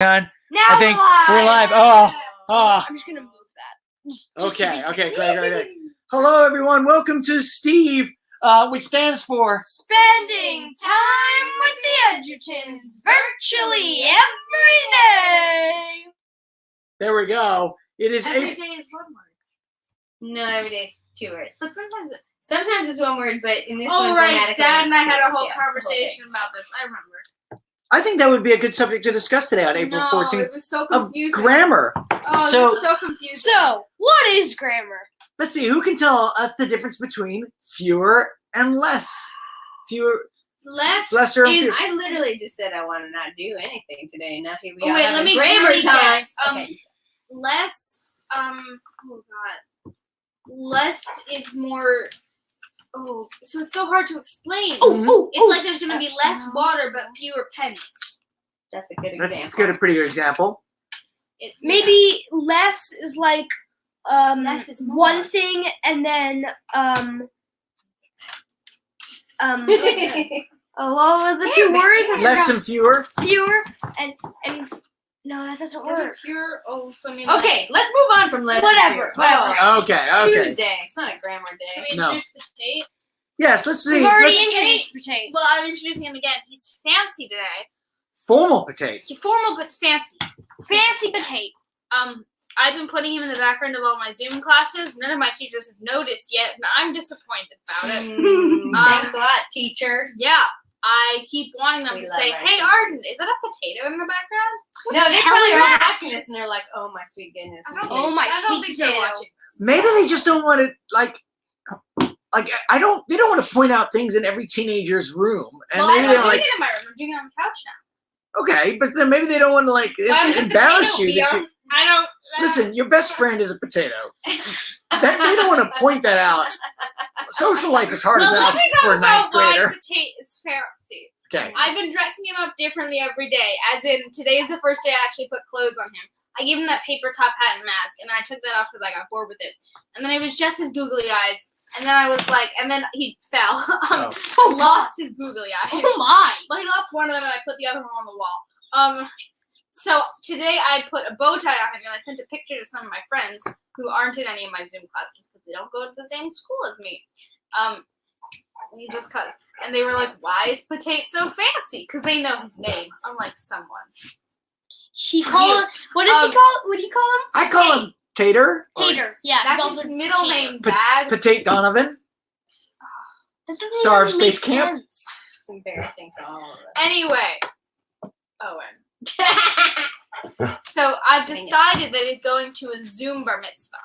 On. Now I think we're live. Oh. I'm just gonna move that. Just Okay. to be Okay. safe. Great. Hello, everyone. Welcome to S.T.E.V.E, which stands for Spending time with the Edgertons virtually every day. There we go. It is Every day is one word. No, every day is 2 words. But sometimes it's 1 word, but in this one, right. Dad and I had a whole conversation about this. I remember. I think that would be a good subject to discuss today on April 14th. It was so of confusing. grammar. Oh, So- it was so confusing. So, what is grammar? Let's see. Who can tell us the difference between fewer and less? Lesser and fewer. I literally just said I want to not do anything today. Now here we Oh, are. wait, let me time. guess. Less. Oh God. Less is more. Oh, so it's so hard to explain. It's like there's gonna be less water but fewer pennies. That's a good example. That's good. A pretty good example. Maybe less is like Less is more. one thing, and then what were the 2 words? I Less forgot. and fewer. Fewer and no, that doesn't work. Pure? Oh, so I mean. Okay, let's move on from less. Whatever. Okay. Tuesday. It's not a grammar day. Should we No. introduce Potato? Yes. Let's see. We've already Let's- introduced Potato. Well, I'm introducing him again. He's fancy today. Formal potato. Formal but fancy. Fancy Potato. I've been putting him in the background of all my Zoom classes. None of my teachers have noticed yet, and I'm disappointed about it. Thanks a lot, teachers. Yeah, I keep wanting them We to love say, our "Hey, teachers. Arden, is that a potato in the background?" No, they hell probably is are that? watching this and they're like, "Oh my sweet goodness." Oh my I don't sweet think they're potato. watching this. Maybe they just don't want to like they don't want to point out things in every teenager's room, and Well, maybe I'm they're doing like, it in my room. I'm doing it on the couch now. okay, but then maybe they don't want to like Why would a embarrass potato you. be That on- you I don't. listen. Your best friend is a potato. They don't want to point that out. Social life is hard Well, let enough me for talk a ninth about why grader. potato is fancy. Okay. I've been dressing him up differently every day. As in, today is the first day I actually put clothes on him. I gave him that paper top hat and mask, and then I took that off because I got bored with it. And then it was just his googly eyes. And then I was like, and then he fell. Lost his googly eyes. Oh my! Well, he lost one of them, and I put the other one on the wall. So today I put a bow tie on him, and I sent a picture to some of my friends who aren't in any of my Zoom classes because they don't go to the same school as me. Just cause. And they were like, "Why is Potato so fancy?" Because they know his name, unlike someone. What does he call? What do you call him? I call him Tater. or Tater. Yeah, That's those his are middle Tater. name, Dad. Potato Donovan. That doesn't Star of even make Space Camp. sense. It's embarrassing to all of us. Anyway, Owen. So I've decided that he's going to a Zoom bar mitzvah.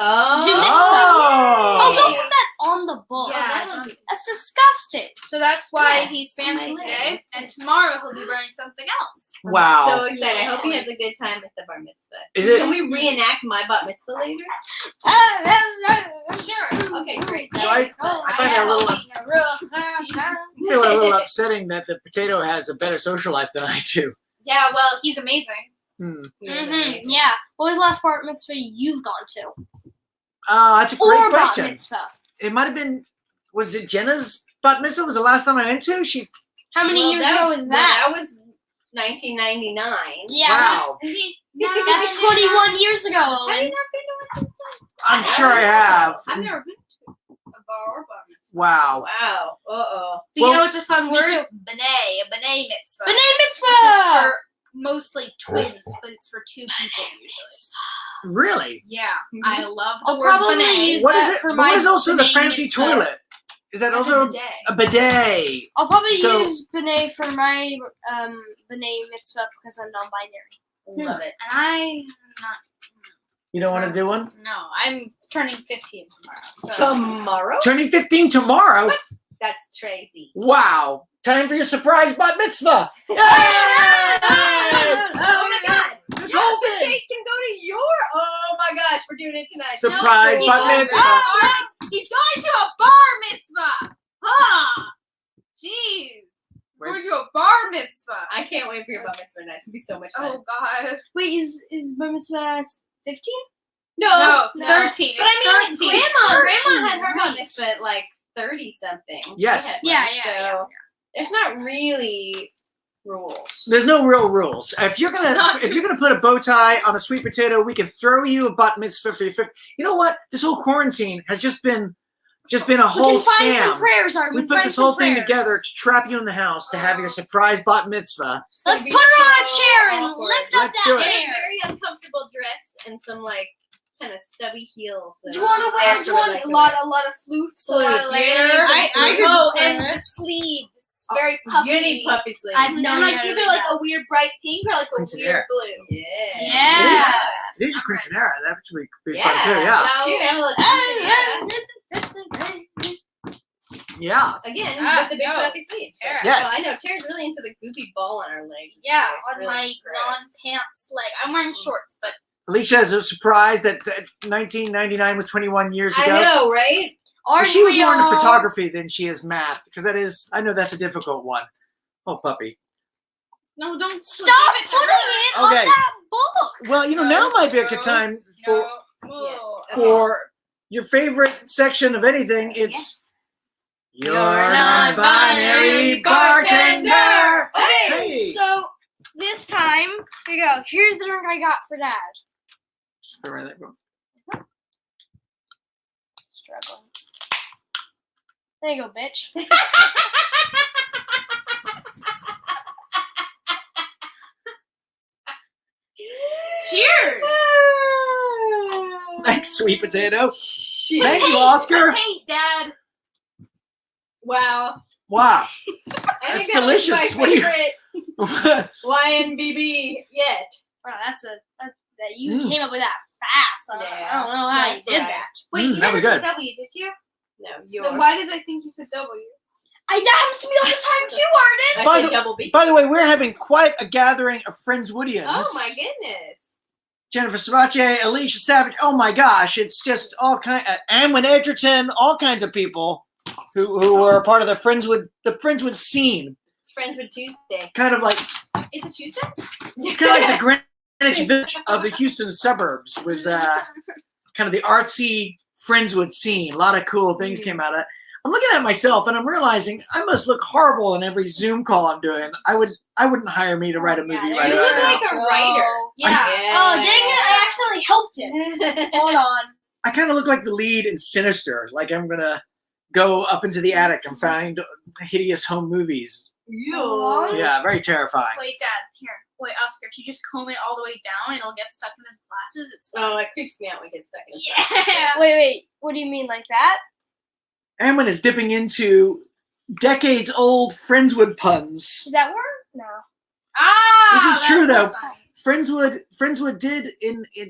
Zoom in. Oh. Oh, don't put that on the book. Yeah. That's disgusting. So that's why Yeah, he's on my fancy list. today, and tomorrow he'll be wearing something else. Wow. I'm so excited. I hope he has a good time at the bar mitzvah. Is it- Can we reenact my bat mitzvah later? Sure. Okay, great. I find that a little. I feel a little upsetting that the potato has a better social life than I do. Yeah, well, he's amazing. Yeah. What was the last bar mitzvah you've gone to? That's a great Or bar question. mitzvah? It might have been. Was it Jenna's bat mitzvah? Was the last time I went to? She. How many years ago was that? That was 1999. Yeah. Wow. That's 21 years ago. Have Owen. you not been to one since then? I'm sure I have. I've never been to a bar or bar mitzvah. Wow. Wow. But Well, you know what's a fun me word? too. B'nai, a b'nai mitzvah. B'nai Which is mitzvah. for mostly twins, but it's for 2 people usually. Really? Yeah, Mhm. I love the I'll word probably b'nai. use What that is it? for What my is also the B'nai fancy mitzvah. toilet? Is that That's also a bidet. a bidet? I'll probably So- use B'nai for my B'nai mitzvah because I'm non-binary. Love it. And I'm not. You don't want to do one? No, I'm turning 15 tomorrow. So Tomorrow? Turning 15 tomorrow. That's Tracy. Wow. Time for your surprise bat mitzvah. Yay! Oh my god. This whole The thing. cake can go to your. Oh my gosh, we're doing it tonight. Surprise he's bat going to mitzvah. a bar- He's going to a bar mitzvah. Ah, jeez. Wait. Going to a bar mitzvah. I can't wait for your bar mitzvah night. It's gonna be so much fun. Oh God. Wait, is bar mitzvah 15? No, no. 13. But I mean, It's like, 13. grandma had her bar right. mitzvah at like 30 something. Yes. Yeah, So there's not really rules. There's no real rules. If you're gonna put a bow tie on a sweet potato, we can throw you a bat mitzvah for your 50th. You know what? This whole quarantine has just been a whole We can find some scam. prayers, Art. We can put find this some whole thing prayers. together to trap you in the house to have your surprise bat mitzvah. Let's It'd put be her on a so chair and awkward. lift up Let's that do it. In a chair. very uncomfortable dress and some like kind of stubby heels. Do you want to wear? Do you want a lot of floofs, a lot of Floof. layers? I heard Oh, this and there. the sleeves, very puffy. You need puffy sleeves. I've no and like idea either what like a weird bright pink or like a Quinceañera. weird blue. Yeah. Yeah. It is your quinceanera. That would be Yeah. fun too. Yeah. Yeah. Again, Ah, with the big no. puffy sleeves. Tara. Yes. Oh, I know. Tara's really into the goopy ball on her legs. Yeah, It's on really my gross. non-pants leg. I'm wearing shorts, but Alicia is surprised that 1999 was 21 years ago. I know, right? Well, Aren't she was we more into all? photography than she is math, because I know that's a difficult one. Oh, puppy. no, don't Stop give it to putting her. it on Okay. that book. Well, now might be a good time for No. your favorite section of anything. It's Yes. your Your non-binary non-binary bartender. bartender. Hey! Hey. So this time, here you go. Here's the drink I got for Dad. Struggling. There you go, bitch. Cheers. Thanks, sweet potato. Shit. Thank you, Oscar. Hey, Dad. Wow. Wow. I That's think that was delicious. my What do you- favorite YNBB yet. Wow, that you Mm. came up with that fast. I don't know how That's you did right. that. Wait, you that never was said good. W, did you? No, Then yours. why did I think you said W? That happens to me all the time too, Arden. By I the- said double B. By the way, we're having quite a gathering of Friendswoodians. Oh my goodness. Jennifer Savache, Alicia Savage. Oh my gosh, it's just all kind. Amwin Edgerton, all kinds of people who were a part of the Friendswood scene. It's Friends with Tuesday. Kind of like It's a Tuesday? it's kind of like the Greenwich Village of the Houston suburbs was kind of the artsy Friendswood scene. A lot of cool things came out of it. I'm looking at myself and I'm realizing I must look horrible in every Zoom call I'm doing. I wouldn't hire me to write a movie Yeah, right You about look now. like a writer. Yeah. Oh, dang it. I accidentally helped it. Hold on. I kind of look like the lead in Sinister. Like I'm gonna go up into the attic and find hideous home movies. Yeah. Yeah, very terrifying. Wait, Dad. Here. Wait, Oscar, if you just comb it all the way down, it'll get stuck in his glasses. It's fine. Oh, it creeps me out when it gets stuck in the Yeah. Wait. What do you mean like that? Amwin is dipping into decades-old Friendswood puns. Is that word? No. This is true, that's though. funny. Friendswood did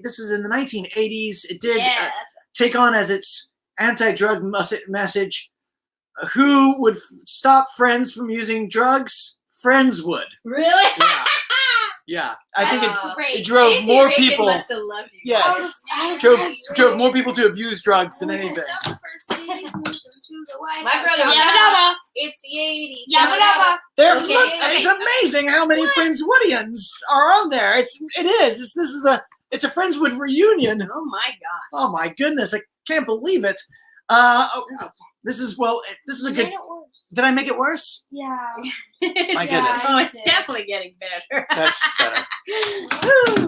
this is in the 1980s. It did Yeah, take on as its anti-drug message. Who would stop friends from using drugs? Friends would. Really? Yeah. Yeah, I think Wow. Great. it drove Nancy more Reagan people. must have loved you. Yes, Yeah. drove more people to abuse drugs than anything. My brother Yabba was- dabba. It's the 80s. Yabba dabba. There, Okay, look, okay. it's amazing how many Friendswoodians are on there. It's a Friendswood reunion. Oh my god. Oh my goodness, I can't believe it. This is a good. Made it worse. Did I make it worse? Yeah. My goodness. Oh, it's definitely getting better. That's better.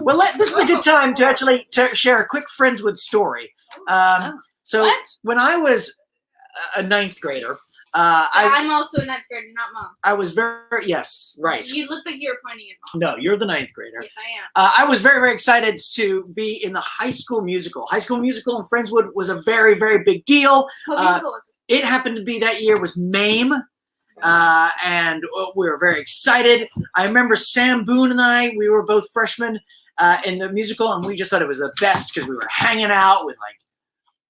Well, this is a good time to actually share a quick Friendswood story. So What? when I was a ninth grader, I'm also a ninth grader, not Mom. I was yes, right. You look like you were pointing at Mom. No, you're the ninth grader. Yes, I am. I was very, very excited to be in the High School Musical. High School Musical in Friendswood was a very, very big deal. What musical was it? It happened to be that year was MAME, and we were very excited. I remember Sam Boone and we were both freshmen in the musical, and we just thought it was the best because we were hanging out with like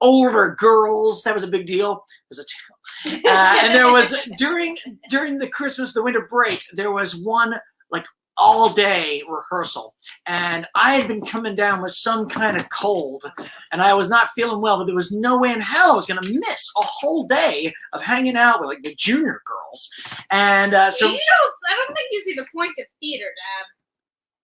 older girls. That was a big deal. It was and there was during the winter break, there was one like all day rehearsal, and I had been coming down with some kind of cold, and I was not feeling well, but there was no way in hell I was going to miss a whole day of hanging out with like the junior girls. And so I don't think you see the point of theater,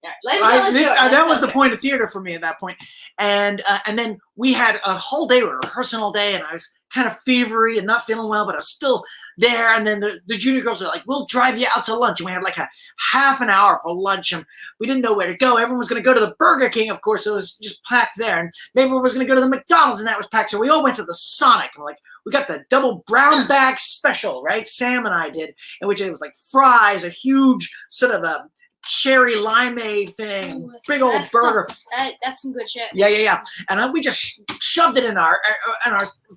Dad. That was the point of theater for me at that point. And then we had a whole day. We were rehearsing all day, and I was kind of fevery and not feeling well, but I was still there. And then the junior girls were like, we'll drive you out to lunch. And we had like a half an hour for lunch, and we didn't know where to go. Everyone was going to go to the Burger King, of course. It was just packed there. And everyone was going to go to the McDonald's, and that was packed. So we all went to the Sonic. And like, we got the double brown bag special, right? Sam and I did, in which it was like fries, a huge sort of a cherry limeade thing, big old burger. That's some good shit. Yeah. And we just shoved it in our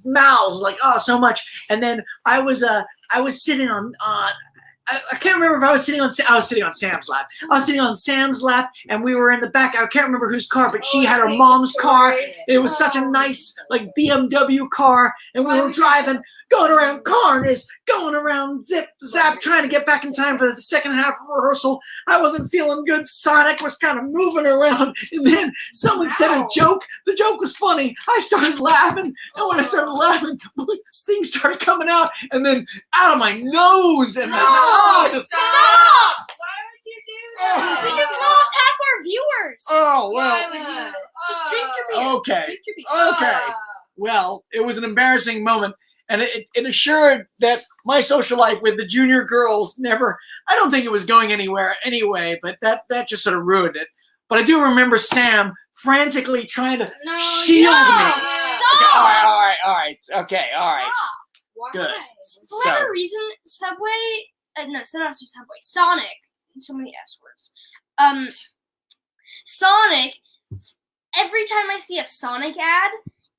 mouths, like, oh, so much. And then I was sitting on I can't remember if I was sitting on Sam's lap. I was sitting on Sam's lap, and we were in the back. I can't remember whose car, but she had her mom's car. It was such a nice, like, BMW car, and we were driving, going around Carnes, going around zip zap, trying to get back in time for the second half of rehearsal. I wasn't feeling good. Sonic was kind of moving around, and then someone said a joke. The joke was funny. I started laughing, and when I started laughing, things started coming out, and then out of my nose and my Stop! Why would you do that? We just lost half our viewers. Oh, well. Why would you? Just drink your beer. Okay. Drink your beer. Okay. Well, it was an embarrassing moment, and it assured that my social life with the junior girls never, I don't think it was going anywhere anyway, but that just sort of ruined it. But I do remember Sam frantically trying to shield me. Stop! Okay, all right. Okay, all right. Stop. Why? Good. For whatever reason, Subway, not Subway, Sonic, so many S words. Sonic, every time I see a Sonic ad,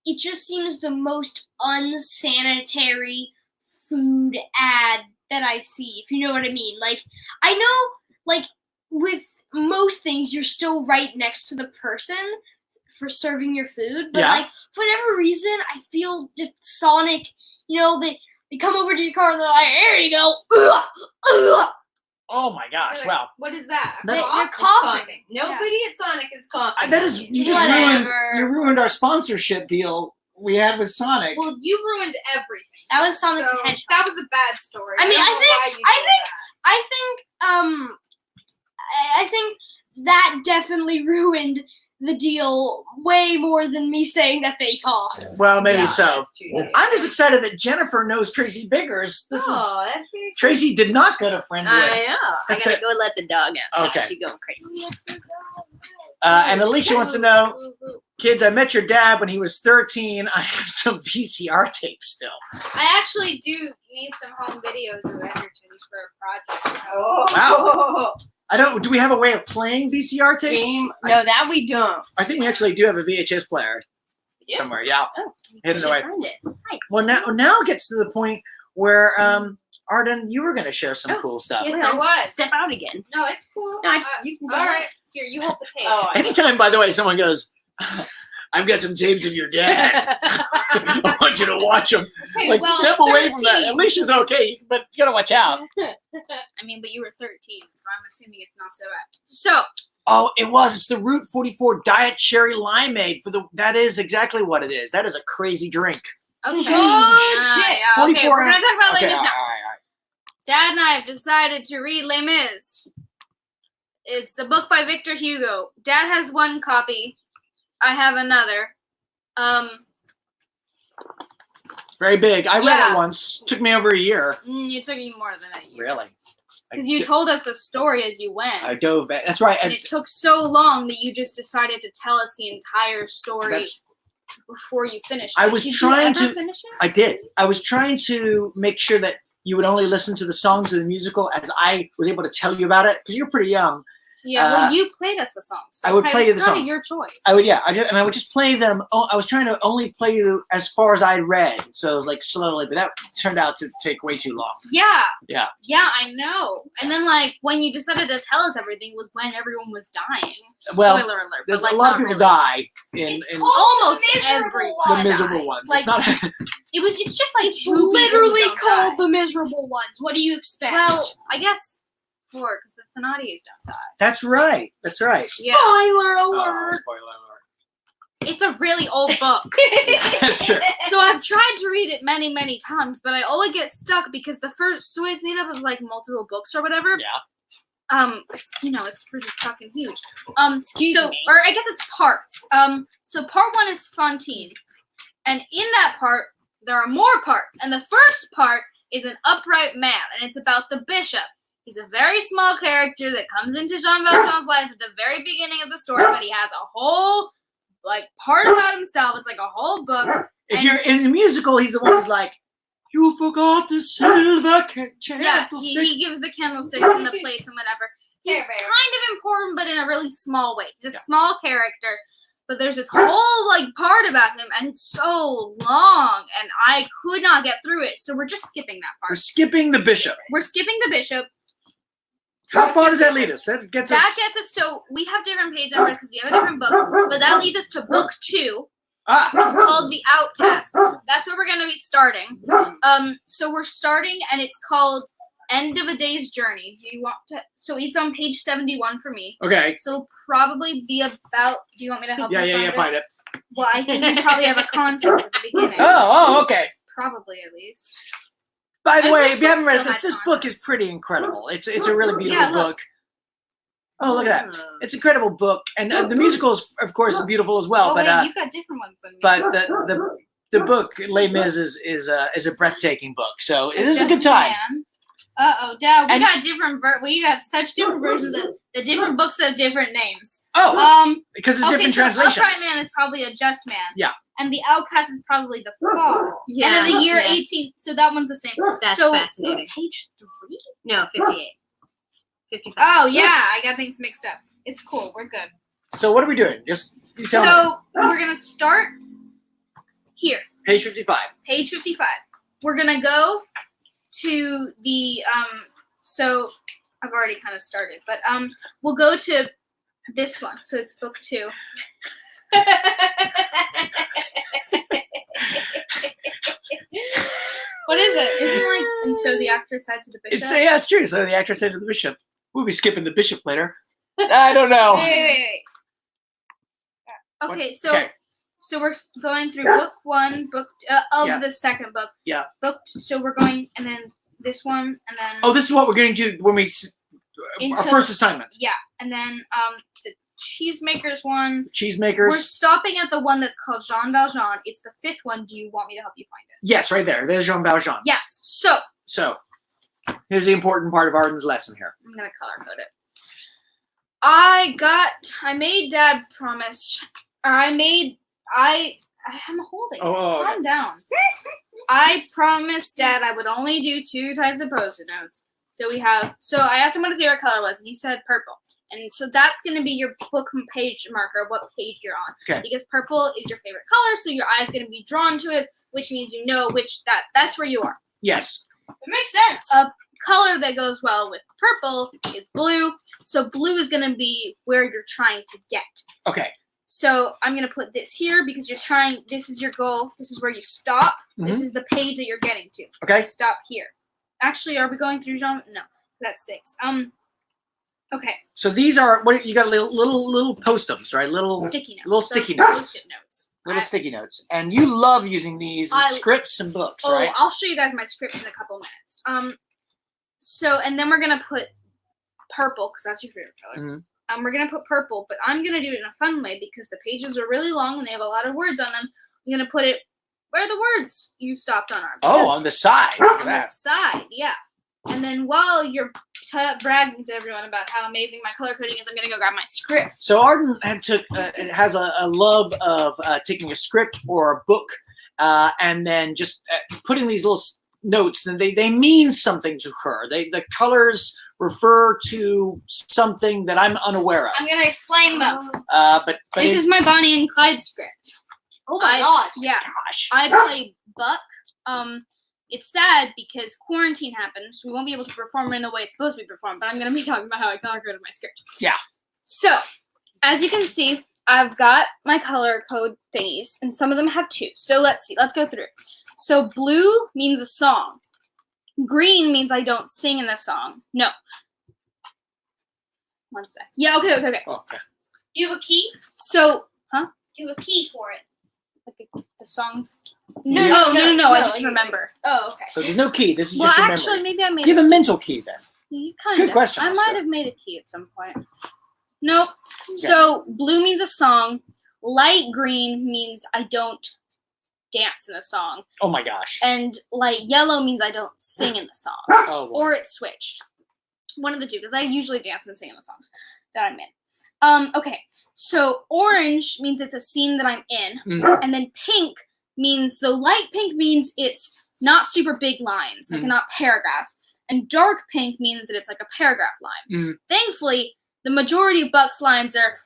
it just seems the most unsanitary food ad that I see, if you know what I mean. Like, I know, like, with most things, you're still right next to the person for serving your food, but, like, for whatever reason, I feel just Sonic, you know, they come over to your car and they're like, here you go. Oh my gosh! Wow. What is that? They're It's coughing. Nobody at Sonic is coughing. That is, you just ruined our sponsorship deal we had with Sonic. Well, you ruined everything. That was Sonic So, the Hedgehog. that was a bad story. I mean, don't know why you did I think that definitely ruined the deal way more than me saying that they cough. Well, maybe so. That's true, too. I'm just excited that Jennifer knows Tracy Biggers. That's very exciting. Tracy did not go to Friendswood. I know. That's I gotta it. go let the dog out. Okay. She's going crazy. And Alicia wants to know, kids, I met your dad when he was 13. I have some VCR tapes still. I actually do need some home videos of EGERTONS for a project. So. Wow. Do we have a way of playing VCR tapes? No, that we don't. I think we actually do have a VHS player somewhere. Yeah. Oh, Hidden should away. find it. Hi. Well, now it gets to the point where, Arden, you were going to share some cool stuff. Yes, I was. Step out again. No, it's cool. No, you can go. All right. Here, you hold the tape. Oh, Anytime, by the way, someone goes, I've got some tapes of your dad. I want you to watch them. Okay, Like, well, step away from that. 13. Alicia's okay, but you got to watch out. I mean, but you were 13, so I'm assuming it's not so bad. So, Oh, it was. It's the Route 44 Diet Cherry Limeade. That is exactly what it is. That is a crazy drink. okay. Good shit. Yeah, okay, 44 we're going to talk about Les Okay, Mis all now. right. Dad and I have decided to read Les Mis. It's a book by Victor Hugo. Dad has one copy. I have another. Very big. I read Yeah. it once. Took me over a year. It took you more than a year. Really? Because you told us the story as you went. I dove. That's right. And it took so long that you just decided to tell us the entire story before you finished it. I was Did trying you ever to- finish it? I did. I was trying to make sure that you would only listen to the songs of the musical as I was able to tell you about it, because you're pretty young. Yeah, well, you played us the songs. So I would play you the It's kind songs. of your choice. I would just play them. I was trying to only play you as far as I read, so it was like slowly, but that turned out to take way too long. Yeah. Yeah. Yeah, I know. And then, like, when you decided to tell us everything was when everyone was dying. Well, Spoiler alert. There's but, like, a lot not of people really. die in Almost miserable everyone. the ones. miserable ones. Like, It's not. It's just like It's two people who literally don't called die. the miserable ones. What do you expect? Well, I guess 4, because the Thenardiers don't die. That's right. That's right. Yeah. spoiler Oh, alert. spoiler alert. It's a really old book. That's true. So I've tried to read it many, many times, but I always get stuck because the first, so it's made up of like multiple books or whatever. Yeah. It's pretty fucking huge. Excuse so, me. or I guess it's parts. So part 1 is Fontaine, and in that part there are more parts, and the first part is an upright man, and it's about the bishop. He's a very small character that comes into Jean Valjean's life at the very beginning of the story, but he has a whole part about himself. It's like a whole book. If you're in the musical, he's the one who's like, "You forgot the silver candlestick." Yeah, he gives the candlesticks and the plates and whatever. He's Fair. kind of important, but in a really small way. He's a small character, but there's this whole part about him, and it's so long, and I could not get through it, so we're just skipping that We're part. skipping the bishop. We're skipping the bishop. How far does that lead us? That gets us. So we have different page numbers because we have a different book, but that leads us to book 2. Ah, It's called The Outcast. That's where we're going to be starting. So we're starting, and it's called End of a Day's Journey. Do you want to? So it's on page 71 for me. okay. So it'll probably be about. Do you want me to help? Yeah, you yeah, find it. Well, I think you probably have a context at the beginning. Oh, okay. Probably at least. By the I way, wish if you haven't books read still this, had this book is pretty incredible. It's a really beautiful Yeah, look. book. Oh, look at that! It's an incredible book, and the musical is, of course, beautiful as well. Oh but wait, you've got different ones than me. but the book Les Mis is a breathtaking book. So it is a good time. Dad, we And- got different. We have such different versions that the different books have different names. Oh, because it's different so translations. Upright Man is probably a Just Man. Yeah. And the Outcast is probably the Fall. Yeah. And then the year Yeah. 18. So that one's the same. That's so, fascinating. Page 3. No, 58. 55. Oh yeah, I got things mixed up. It's cool. We're good. So what are we doing? Just you tell me. So we're gonna start here, Page 55. page 55. We're gonna go to the So I've already kind of started, but we'll go to this one. So it's book 2. What is it? Isn't it like, and so the actor said to the bishop? It's true. So the actor said to the bishop, "We'll be skipping the bishop later." I don't know. Wait. Okay, so Okay. so we're going through book 1, book of Yeah. the second book. Yeah. So we're going, and then this one, and then Oh, this is what we're going to do when we our Into- first assignment. yeah, and then the cheesemakers one. We're Cheesemakers. stopping at the one that's called Jean Valjean. It's the 5th one. Do you want me to help you find it? Yes, right there. There's Jean Valjean. Yes. So So here's the important part of Arden's lesson here. I'm gonna color code it. I made Dad promise. Or I'm holding. Oh, okay. Calm down. I promised Dad I would only do 2 types of post-it notes. So I asked him what his favorite color was, and he said purple. And so that's going to be your book page marker, what page you're on. Okay. Because purple is your favorite color, so your eye's going to be drawn to it, which means you know that's where you are. Yes. It makes sense. A color that goes well with purple is blue. So blue is going to be where you're trying to get. Okay. So I'm going to put this here because this is your goal. This is where you stop. This is the page that you're getting to. Okay. Stop here. Actually, are we going through Jean? No, that's 6. Okay. So these are what you got little post-ums, right? Little Sticky notes. little sticky notes. Post-it notes. little sticky notes. And you love using these as scripts and books, right? I'll show you guys my script in a couple minutes. So and then we're gonna put purple because that's your favorite color. We're gonna put purple, but I'm gonna do it in a fun way because the pages are really long and they have a lot of words on them. I'm gonna put it where the words you stopped on are. Oh, on the side. Look at On the that. side, yeah. And then while you're bragging to everyone about how amazing my color coding is, I'm gonna go grab my script. So Arden has a love of taking a script or a book and then just putting these little notes. And they mean something to her. The colors refer to something that I'm unaware of. I'm gonna explain them. But This is my Bonnie and Clyde script. Oh my god. Yeah. gosh. I play Buck. It's sad because quarantine happened, so we won't be able to perform in the way it's supposed to be performed, but I'm going to be talking about how I color coded my script. Yeah. So, as you can see, I've got my color code thingies, and some of them have 2. So let's see. Let's go through. So blue means a song. Green means I don't sing in the song. No. One sec. Yeah, okay. Okay. Do you have a key? So, Do you have a key for it? like the songs. No, No, I no, just remember. Oh, okay. So there's no key. This is Well, just your actually, memory. maybe I made You have a mental key then. Kind Good of. question, I Oscar. might have made a key at some point. Nope. Yeah. So blue means a song. Light green means I don't dance in the song. Oh my gosh. And light yellow means I don't sing in the song. Oh, boy. Or it switched. One of the two, because I usually dance and sing in the songs that I'm in. Okay, so orange means it's a scene that I'm in. And then pink means, so light pink means it's not super big lines, like not paragraphs. And dark pink means that it's like a paragraph line. Thankfully, the majority of Buck's lines are,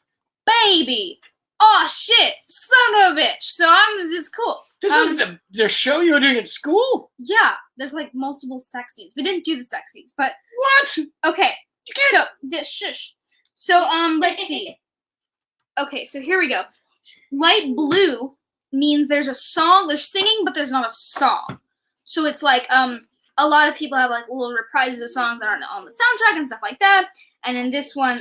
baby, oh shit, son of a bitch. So it's cool. This is the show you were doing at school? Yeah, there's like multiple sex scenes. We didn't do the sex scenes, but What? okay. So shush. So let's see. Okay, so here we go. Light blue means there's a song, there's singing, but there's not a song. So it's like a lot of people have like little reprises of songs that aren't on the soundtrack and stuff like that. And in this one,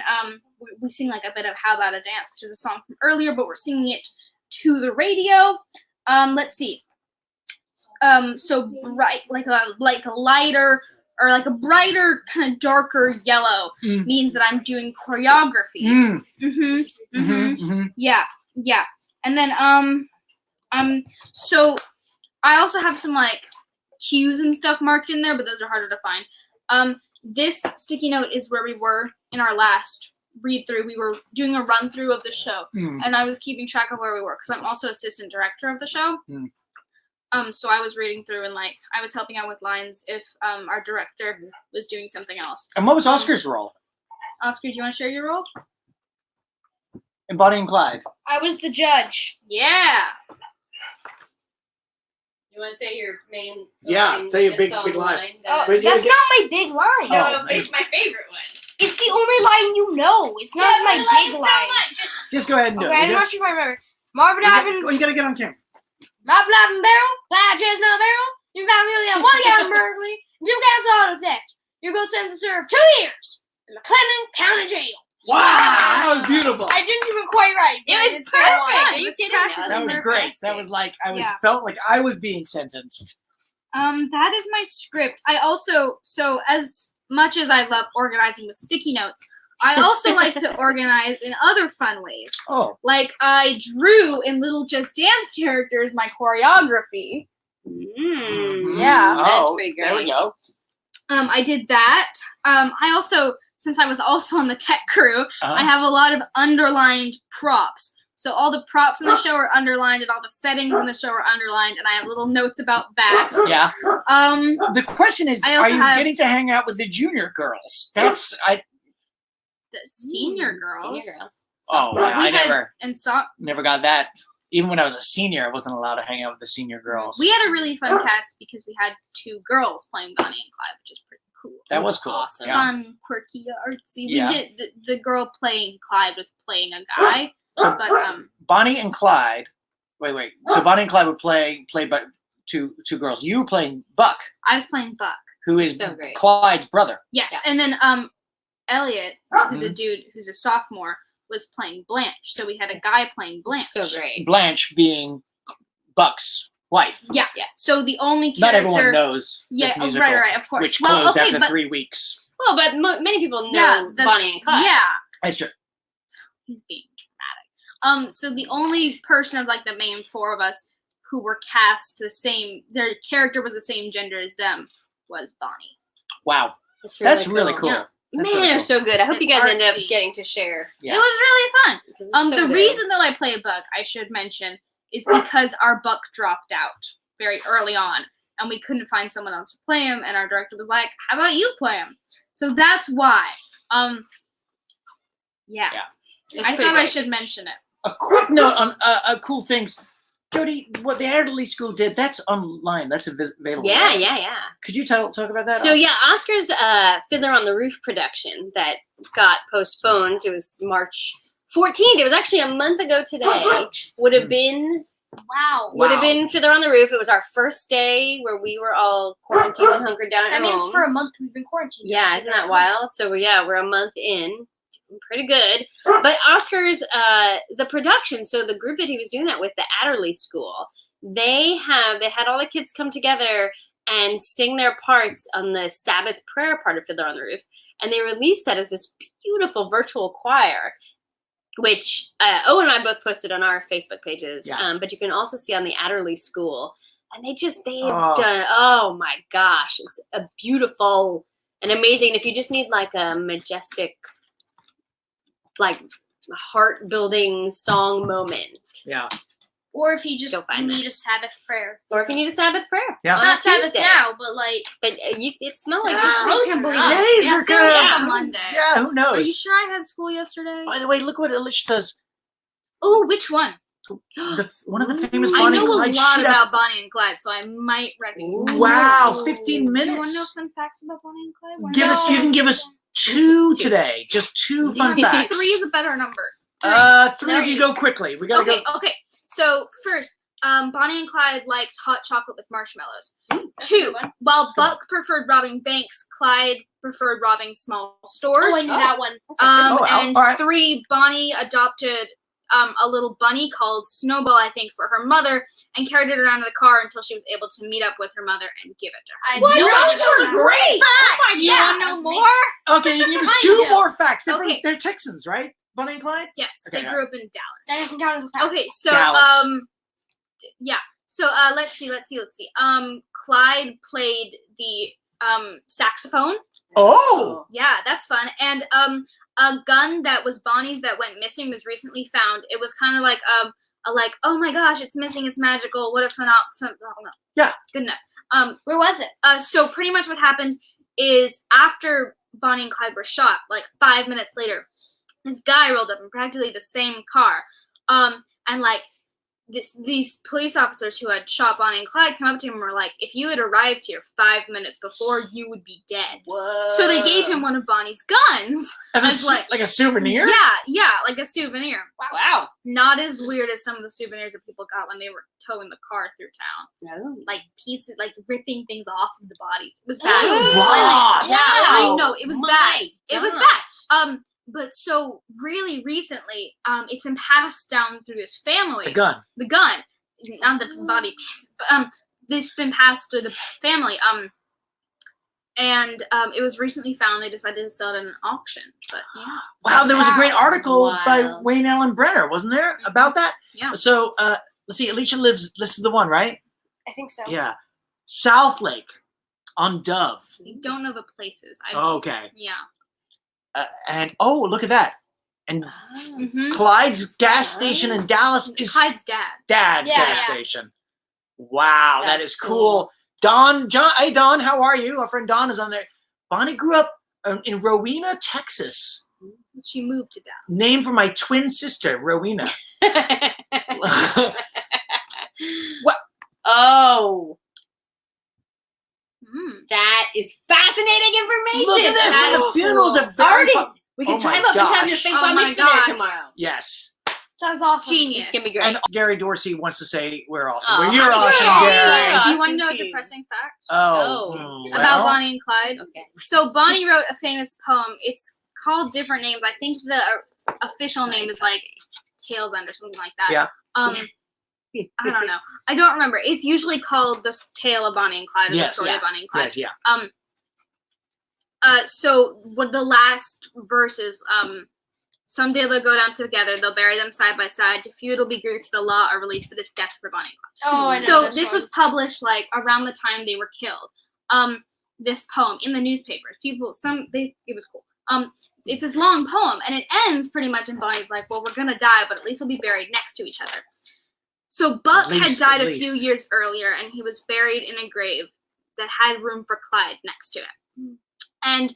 we sing like a bit of How About a Dance, which is a song from earlier, but we're singing it to the radio. Let's see. So bright, like a lighter or like a brighter, kind of darker yellow means that I'm doing choreography. Yeah. And then so I also have some like cues and stuff marked in there, but those are harder to find. This sticky note is where we were in our last read through. We were doing a run through of the show, and I was keeping track of where we were because I'm also assistant director of the show. So I was reading through and like I was helping out with lines if our director was doing something else. And what was Oscar's role? Oscar, do you want to share your role? In Bonnie and Clyde. I was the judge. Yeah. You want to say your main? Yeah, line, say your big song line. line Oh, Wait, that's you not my big line. Oh, it's my favorite one. It's the only line you know. It's not my big line. Just go ahead and do Okay, it. I'm not sure if I remember. Marvin Ivan, You gotta get on camera. Marvin Ivan Barrel, Black Chestnut Barrel. You found nearly on 1 count of burglary, 2 counts of auto theft. You're both sentenced to serve 2 years in McLennan County Jail. Wow, that was beautiful. I didn't even quite right. It was It's perfect. fun. Are you kidding me? That was great. That was like Yeah. felt like I was being sentenced. That is my script. I also, so as much as I love organizing with sticky notes, I also like to organize in other fun ways. Oh. Like I drew in Little Just Dance characters my choreography. Yeah. That's Oh, pretty great. There we go. I did that. I also, since I was also on the tech crew, I have a lot of underlined props. So all the props in the show are underlined, and all the settings in the show are underlined, and I have little notes about that. Yeah. The question is, I are also you have- getting to hang out with the junior girls? That's The senior girls. Senior girls. Oh, yeah, We I had- and so never got that. Even when I was a senior, I wasn't allowed to hang out with the senior girls. we had a really fun cast because we had 2 girls playing Bonnie and Clyde, which is pretty cool. That was cool. awesome. Yeah. Fun, quirky, artsy. Yeah. We did the girl playing Clyde was playing a guy, So but Bonnie and Clyde. Wait. So Bonnie and Clyde were played by two girls. You were playing Buck, I was playing Buck. who is So great. Clyde's brother. Yes, and then Elliot, who's a dude who's a sophomore, was playing Blanche. So we had a guy playing Blanche. So great. Blanche being Buck's wife. Yeah. So the only Not character. everyone knows this musical, right, of course. which Well, closed okay, after but 3 weeks. Well, but many people know yeah, Bonnie and Clyde. Yeah, That's true. he's being dramatic. So the only person of like the main 4 of us who were cast the same, their character was the same gender as them, was Bonnie. Wow. That's Really cool. Yeah. Man, That's really they're cool. so good. I hope you guys end up Artsy. getting to share. Yeah. It was really fun. Because it's so The good. reason that I play a Buck, I should mention, is because our Buck dropped out very early on, and we couldn't find someone else to play him, and our director was like, "How about you play him?" So that's why. Yeah. It's I pretty thought I great. should mention it. A quick note on cool things. Jody, what the Elderly School did, that's online. That's available. Yeah, right? yeah. Could you talk about that? So yeah, Oscar's Fiddler on the Roof production that got postponed. It was March 14th. It was actually a month ago today. Would have been would have been Fiddler on the Roof. It was our first day where we were all quarantined and hunkered down at That means home. for a month we've been quarantined. Yeah, isn't that wild? So we're a month in. Doing pretty good. But Oscar's the production, so the group that he was doing that with, the Adderley School, they had all the kids come together and sing their parts on the Sabbath prayer part of Fiddler on the Roof. And they released that as this beautiful virtual choir, which Owen and I both posted on our Facebook pages. Yeah. But you can also see on the Adderley School. And they've Oh. done, oh my gosh, it's a beautiful and amazing. If you just need like a majestic, like heart-building song moment. Yeah. Or if you just Go find need a Sabbath prayer. Or if you need a Sabbath prayer. Yeah. On a Not Sabbath Tuesday. now, but like But it's not like Ah, you're roast super it up. up. Days Yeah, are feel like good. on Monday. Yeah, who Are you knows? sure I had school yesterday? By the way, look what Alicia says. Oh, which one? One of the famous I Bonnie know and a Clyde lot shootout. about Bonnie and Clyde, so I might recognize. Wow, Ooh. 15 Do you want to know minutes. fun facts about Bonnie and Clyde? Wanna Give know? us. You can give us two today. Just two fun facts. 3 is a better number. Three of you go quickly. We gotta Okay, go. okay. So first, Bonnie and Clyde liked hot chocolate with marshmallows. 2, while Buck preferred robbing banks, Clyde preferred robbing small stores. Oh, I knew that one. Oh, wow. And All right. 3, Bonnie adopted a little bunny called Snowball, I think, for her mother, and carried it around in the car until she was able to meet up with her mother and give it to her. What? No, Those I are great facts. You want to know more? Okay, you give us Kind 2 of. more facts. They're, Okay. they're Texans, right? Bonnie and Clyde? Yes, Okay, they yeah. grew up in Dallas. That doesn't count as a fact. Okay, so Dallas. yeah. So let's see. Clyde played the saxophone. Oh! Yeah, that's fun. And a gun that was Bonnie's that went missing was recently found. It was kind of like oh my gosh, it's missing, it's magical. What if not? Yeah. Good enough. Where was it? So pretty much what happened is after Bonnie and Clyde were shot, like 5 minutes later, this guy rolled up in practically the same car. And like these police officers who had shot Bonnie and Clyde came up to him and were like, if you had arrived here 5 minutes before, you would be dead. Whoa. So they gave him one of Bonnie's guns. As as like a souvenir? Yeah, like a souvenir. Wow. Not as weird as some of the souvenirs that people got when they were towing the car through town. Like pieces, like ripping things off of the bodies. It was bad. Oh, wow. Yeah, I know. It was bad. It was gosh. bad. But so really recently, it's been passed down through this family. The gun. The gun, not the body piece. But this been passed through the family. And it was recently found. They decided to sell it at an auction. But yeah, Wow, there was a great article by Wow. Wayne Allen Brenner, wasn't there, about that? Yeah. So, let's see, Alicia lives, this is the one, right? I think so. Yeah. South Lake on Dove. I don't know the places. Okay. Yeah. And, oh, look at that. And Mm-hmm. Clyde's gas station in Dallas is Clyde's dad. Dad's Yeah, gas yeah. station. Wow, that That's is cool. John, hey Don, how are you? Our friend Don is on there. Bonnie grew up in Rowena, Texas. She moved to Dallas. Named for my twin sister, Rowena. Oh, Mm. that is fascinating information. Look at this. That The is funerals cool. are very Already, fun. we can Oh my drive up and have your gosh. fake Oh bar my mitzvah there gosh. tomorrow. Yes. Sounds awesome. Genius. It's gonna be great. And Gary Dorsey wants to say we're awesome. Oh, Well, you're you're awesome, awesome. Gary. Yeah. Do you want to know a Awesome too. depressing fact Oh, Oh. well. about Bonnie and Clyde? Okay. So Bonnie wrote a famous poem. It's called different names. I think the official name is like Tales End or something like that. Yeah. I don't know. I don't remember. It's usually called The Tale of Bonnie and Clyde or Yes. The Story Yeah. of Bonnie and Clyde. Yes, yeah. So what the last verse is, someday they'll go down together, they'll bury them side by side, to feud will be great to the law or release, but it's death for Bonnie and Clyde. Oh, I know So this this one. was published like around the time they were killed. This poem in the newspapers. It was cool. It's this long poem, and it ends pretty much in Bonnie's like, well, we're gonna die, but at least we'll be buried next to each other. So Buck had died a few years earlier, and he was buried in a grave that had room for Clyde next to it. And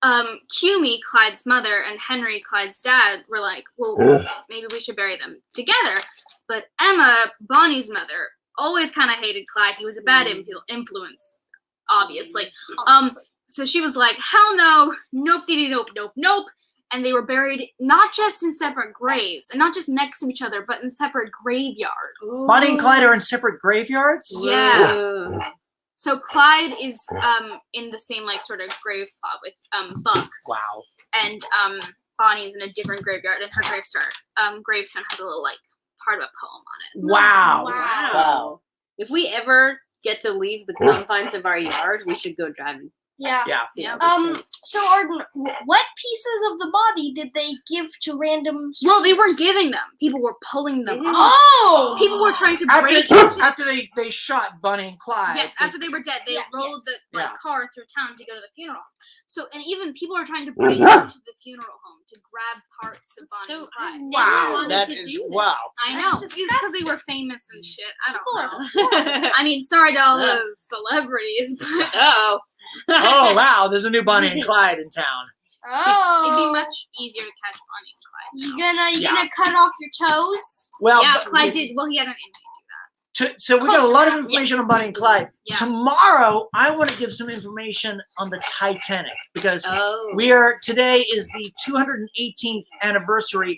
Cumie, Clyde's mother, and Henry, Clyde's dad, were like, well, maybe we should bury them together. But Emma, Bonnie's mother, always kind of hated Clyde. He was a bad influence, obviously. So she was like, hell no, nope, diddy, nope, nope, nope. And they were buried not just in separate graves, and not just next to each other, but in separate graveyards. Bonnie and Clyde are in separate graveyards? Yeah. Ooh. So Clyde is in the same like sort of grave plot with Buck, Wow. and Bonnie's in a different graveyard, and her gravestone has a little like part of a poem on it. Wow. Wow. If we ever get to leave the confines of our yard, we should go driving. Yeah. Yeah. See all those things. So Arden, what pieces of the body did they give to random? Well, they weren't strangers? giving them. People were pulling them Mhm. off. Oh, People were trying to After, break into. after they shot Bonnie and Clyde. Yes, after they were dead, they Yeah, rolled yes. the Yeah. car through town to go to the funeral. So, and even people are trying to break into the funeral home to grab parts of Bonnie and I Clyde. never Wow, wanted that to is do that. wow. I That's know. It's because they disgusting. were famous and shit. I don't People know. are I mean, sorry to all Yeah. those celebrities, but Oh. Oh wow, there's a new Bonnie and Clyde in town. oh, it'd be much easier to catch Bonnie and Clyde. You Yeah. gonna cut off your toes? Well, Yeah, but- Clyde did. Well, he had an inmate so we got a Close lot of enough, information on Bonnie and Clyde. Yeah. Tomorrow, I want to give some information on the Titanic because Oh. today is the 218th anniversary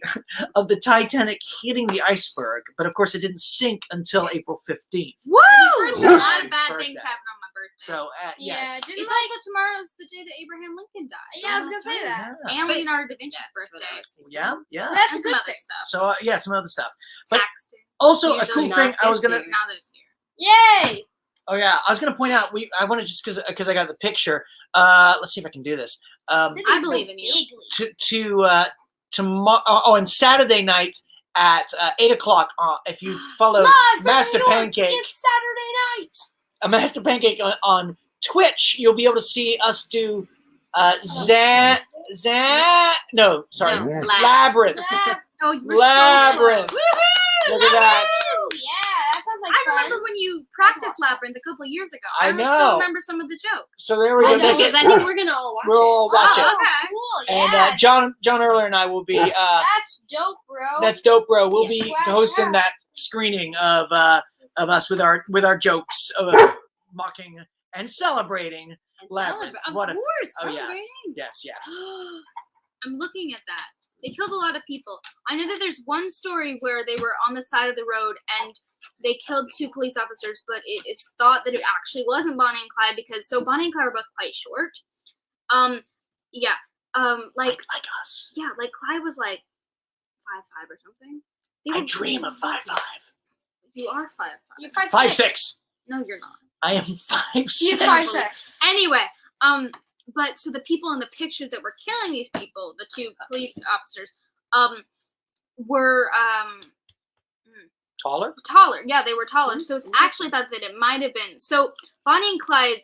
of the Titanic hitting the iceberg, but of course it didn't sink until April 15th. do that. Ooh. A lot of bad Birthday. things happen on my birthday. So yes. didn't It's I? also tomorrow's the day that Abraham Lincoln died. Yeah, I was gonna say that. Yeah. And But Leonardo da Vinci's That's what birthday. I was thinking. Yeah, yeah. So that's a And some good other thing. stuff. So yeah, some other stuff. But Tax day. also a Usually cool not thing I was this gonna year. Not this year. Yay! Oh yeah, I was gonna point out I want to just because I got the picture. Let's see if I can do this. I believe in you. Tomorrow. Oh, and Saturday night at 8:00. If you follow Live Master from New York, Pancake, It's Saturday night. a Master Pancake on Twitch, you'll be able to see us do no, sorry, No, Labyrinth. Oh, you were Labyrinth. so close. Look at that. Woo! Yeah, that sounds like I fun. remember when you practiced Labyrinth a couple years ago. I still know. remember some of the jokes. So there we I go. know, That's Because it. I think we're gonna all watch We'll all watch Oh, it. okay. Cool, And yeah. John Earler and I will be. That's dope, bro. That's dope, bro. We'll Yeah, be swag hosting out. that screening of us with our jokes, mocking and celebrating And Labyrinth. Of What a- course. Oh celebrating. yes. I'm looking at that. They killed a lot of people. I know that there's one story where they were on the side of the road and they killed 2 police officers, but it is thought that it actually wasn't Bonnie and Clyde because Bonnie and Clyde were both quite short. Yeah. Like us. Yeah, like Clyde was like 5'5" or something. They I were- dream of 5'5". You are 5'5". You're 5'6". 5'6". No, you're not. I am 5'6". He's 5'6". Anyway, but so the people in the pictures that were killing these people, the 2 police officers, were Taller. taller. Yeah, they were taller. So it's actually thought that it might have been. So Bonnie and Clyde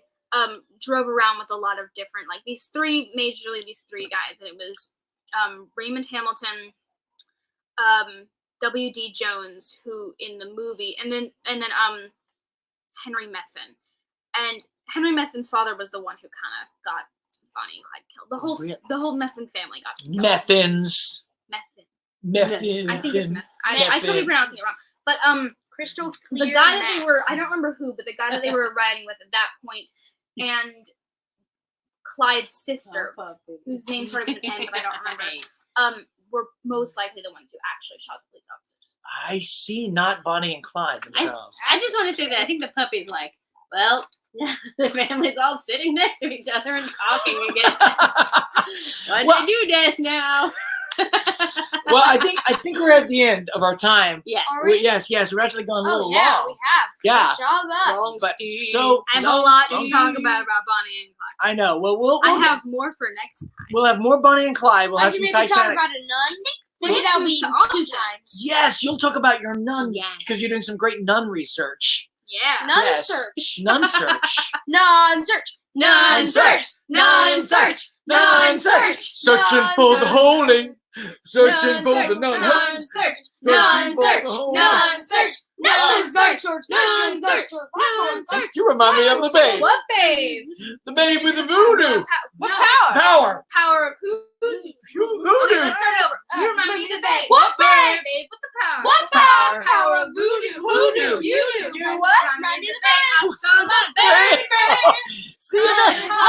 drove around with a lot of different, like these 3 guys, and it was Raymond Hamilton, W.D. Jones, who in the movie, and then Henry Methvin, and Henry Methvin's father was the one who kind of got Bonnie and Clyde killed. The whole Methvin family got killed. Methins. Methvin. I think it's Methvin. I could be Methvin. pronouncing it wrong, but Crystal the clear guy that they math. were, I don't remember who, but the guy that they were riding with at that point, and Clyde's sister, whose name starts with an N, but I don't remember, were most likely the ones who actually shot the police officers. I see. Not Bonnie and Clyde themselves. I just want to say that I think the puppy's like, well, the family's all sitting next to each other and talking again. What Well- to do, Des, now? Well, I think we're at the end of our time. Yes. Are we? Yes. We're actually going a Oh little yeah, long. we have. Yeah. Good job, us. Long But Steve. so I have no, a lot to don't talk you- about Bonnie and Clyde. I know. Well, we'll I have more for next time. we'll have more Bonnie and Clyde. We'll I have can some maybe talk Titanic. about a nun. we Maybe should that'll move be to 2 Austin. times. Yes, you'll talk about your nun Yes. because you're doing some great nun research. Yeah. Nun Yes. search. Nun search. Nun search. Nun search. Nun search. Nun search. Searching Nun for the search. holy. Searching Nun for search. the nun. Nun search. Nun Nun search. search. Nun search. Nun search. Nun search. Nun search. You remind me of the babe. What babe? The babe with the voodoo. What No. power? Power. Power of who? Okay, Voodoo. let's start over. You remind me of the babe. What babe? Babe with the power. What power? Power of voodoo. Voodoo. You do. Do what? Remind me of the babe. I saw the baby. See you next tomorrow.